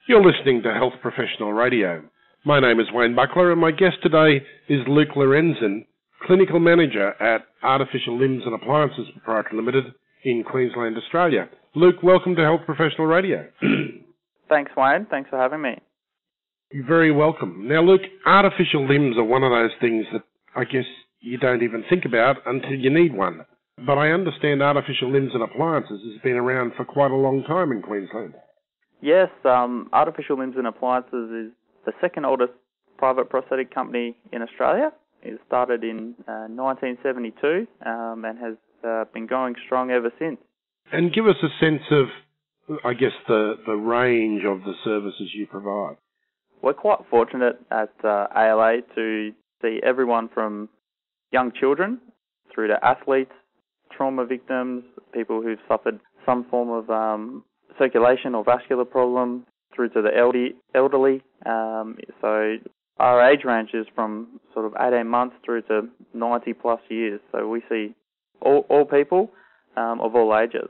You're listening to Health Professional Radio. My name is Wayne Buckler and my guest today is Luke Lorenzin, Clinical Manager at Artificial Limbs and Appliances Proprietary Limited in Queensland, Australia. Luke, welcome to Health Professional Radio. Thanks, Wayne. Thanks for having me. You're very welcome. Now, Luke, artificial limbs are one of those things that I guess you don't even think about until you need one. But I understand artificial limbs and appliances has been around for quite a long time in Queensland. Yes, Artificial Limbs and Appliances is the second oldest private prosthetic company in Australia. It started in 1972 and has been going strong ever since. And give us a sense of, I guess, the range of the services you provide. We're quite fortunate at ALA to see everyone from young children through to athletes, trauma victims, people who've suffered some form of circulation or vascular problem, through to the elderly. So our age range is from sort of 18 months through to 90 plus years. So we see all people of all ages.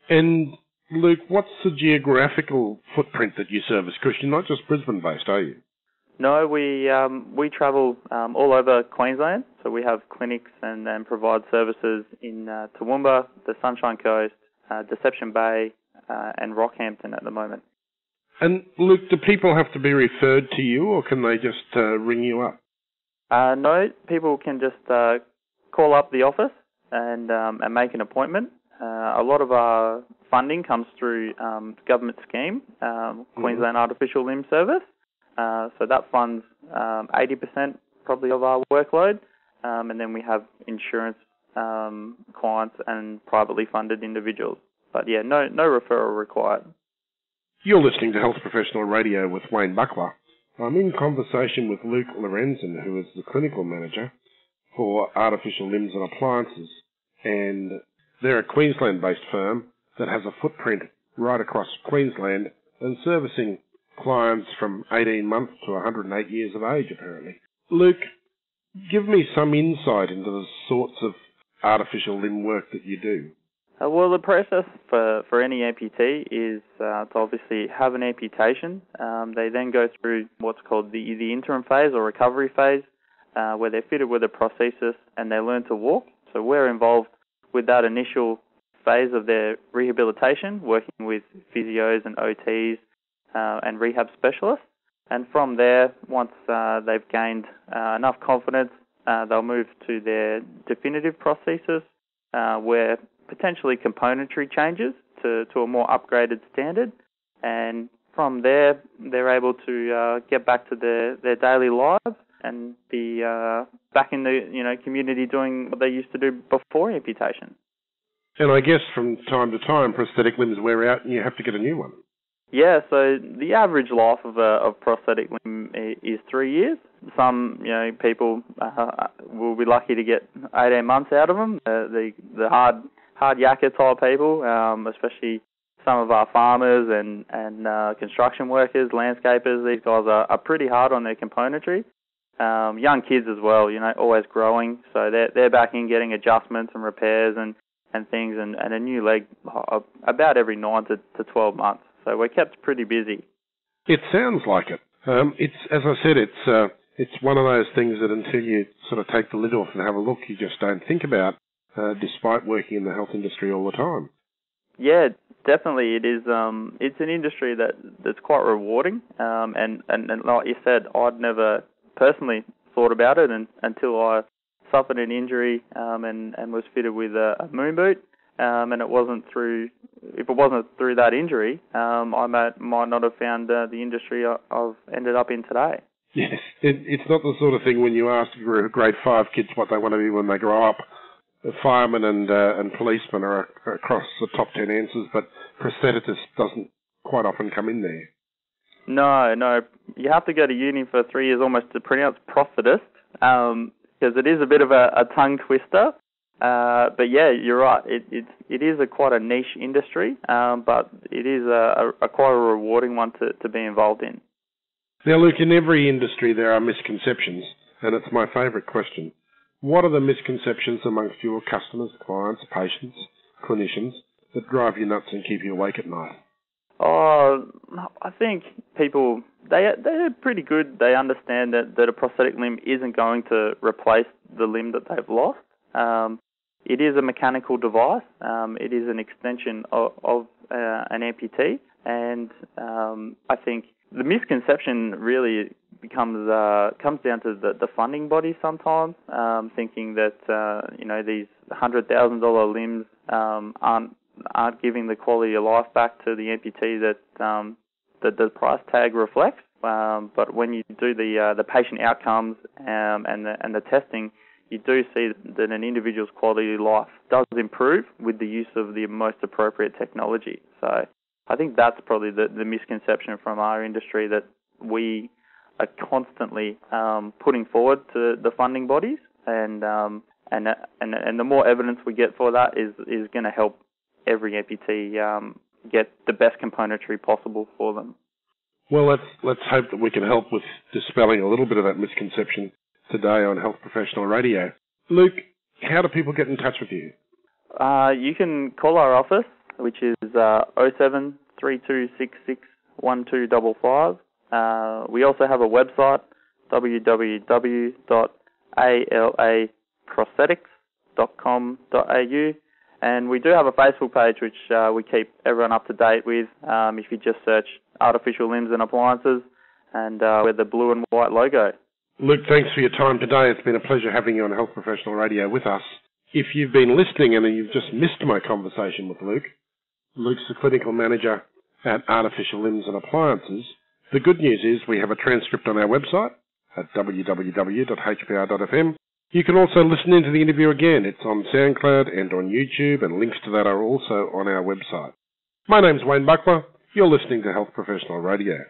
And Luke, what's the geographical footprint that you service? Because you're not just Brisbane-based, are you? No, we travel all over Queensland. So we have clinics and provide services in Toowoomba, the Sunshine Coast, Deception Bay, and Rockhampton at the moment. And Luke, do people have to be referred to you, or can they just ring you up? No, people can just call up the office and make an appointment. A lot of our funding comes through government scheme, Queensland Artificial Limb Service. So that funds 80% probably of our workload, and then we have insurance clients and privately funded individuals. But yeah, no referral required. You're listening to Health Professional Radio with Wayne Buckler. I'm in conversation with Luke Lorenzin, who is the Clinical Manager for Artificial Limbs and Appliances, and they're a Queensland-based firm that has a footprint right across Queensland and servicing clients from 18 months to 108 years of age, apparently. Luke, give me some insight into the sorts of artificial limb work that you do. Well, the process for any amputee is to obviously have an amputation. They then go through what's called the interim phase or recovery phase, where they're fitted with a prosthesis and they learn to walk. So we're involved with that initial phase of their rehabilitation, working with physios and OTs and rehab specialists. And from there, once they've gained enough confidence, they'll move to their definitive prosthesis, where potentially componentry changes to a more upgraded standard. And from there, they're able to get back to their daily lives and be back in the community doing what they used to do before amputation. And I guess from time to time, prosthetic limbs wear out and you have to get a new one. Yeah, so the average life of prosthetic limb is 3 years. Some, people will be lucky to get 18 months out of them. The hard yakka type people, especially some of our farmers and construction workers, landscapers. These guys are pretty hard on their componentry. Young kids as well, always growing. So they're back in getting adjustments and repairs and things and a new leg about every 9 to 12 months. So we're kept pretty busy. It sounds like it. It's, as I said, it's one of those things that until you sort of take the lid off and have a look, you just don't think about, despite working in the health industry all the time. Yeah, definitely. It is. It's an industry that's quite rewarding. And like you said, I'd never personally thought about it until I suffered an injury and was fitted with a moon boot. And if it wasn't through that injury, I might not have found the industry I've ended up in today. Yes, it's not the sort of thing when you ask grade 5 kids what they want to be when they grow up. Firemen and policemen are across the top 10 answers, but prostheticist doesn't quite often come in there. No, you have to go to uni for 3 years almost to pronounce prosthetist, because it is a bit of a tongue twister. But yeah, you're right. It is quite a niche industry, but it is a quite a rewarding one to be involved in. Now, Luke, in every industry there are misconceptions, and it's my favourite question. What are the misconceptions amongst your customers, clients, patients, clinicians that drive you nuts and keep you awake at night? Oh, I think people, they're pretty good. They understand that a prosthetic limb isn't going to replace the limb that they've lost. It is a mechanical device. It is an extension of an amputee, and I think the misconception really comes down to the funding body sometimes, thinking that these $100,000 limbs aren't giving the quality of life back to the amputee that the price tag reflects. But when you do the patient outcomes and the testing, you do see that an individual's quality of life does improve with the use of the most appropriate technology. So I think that's probably the misconception from our industry, that we are constantly putting forward to the funding bodies, and the more evidence we get for that is going to help every amputee get the best componentry possible for them. Well, let's hope that we can help with dispelling a little bit of that misconception today on Health Professional Radio. Luke, how do people get in touch with you? You can call our office, which is 07 3266 1255. We also have a website, www.alaprosthetics.com.au, and we do have a Facebook page which we keep everyone up to date with. If you just search Artificial Limbs and Appliances, and with the blue and white logo. Luke, thanks for your time today. It's been a pleasure having you on Health Professional Radio with us. If you've been listening and you've just missed my conversation with Luke, Luke's the clinical manager at Artificial Limbs and Appliances. The good news is we have a transcript on our website at www.hpr.fm. You can also listen into the interview again. It's on SoundCloud and on YouTube, and links to that are also on our website. My name's Wayne Buckler. You're listening to Health Professional Radio.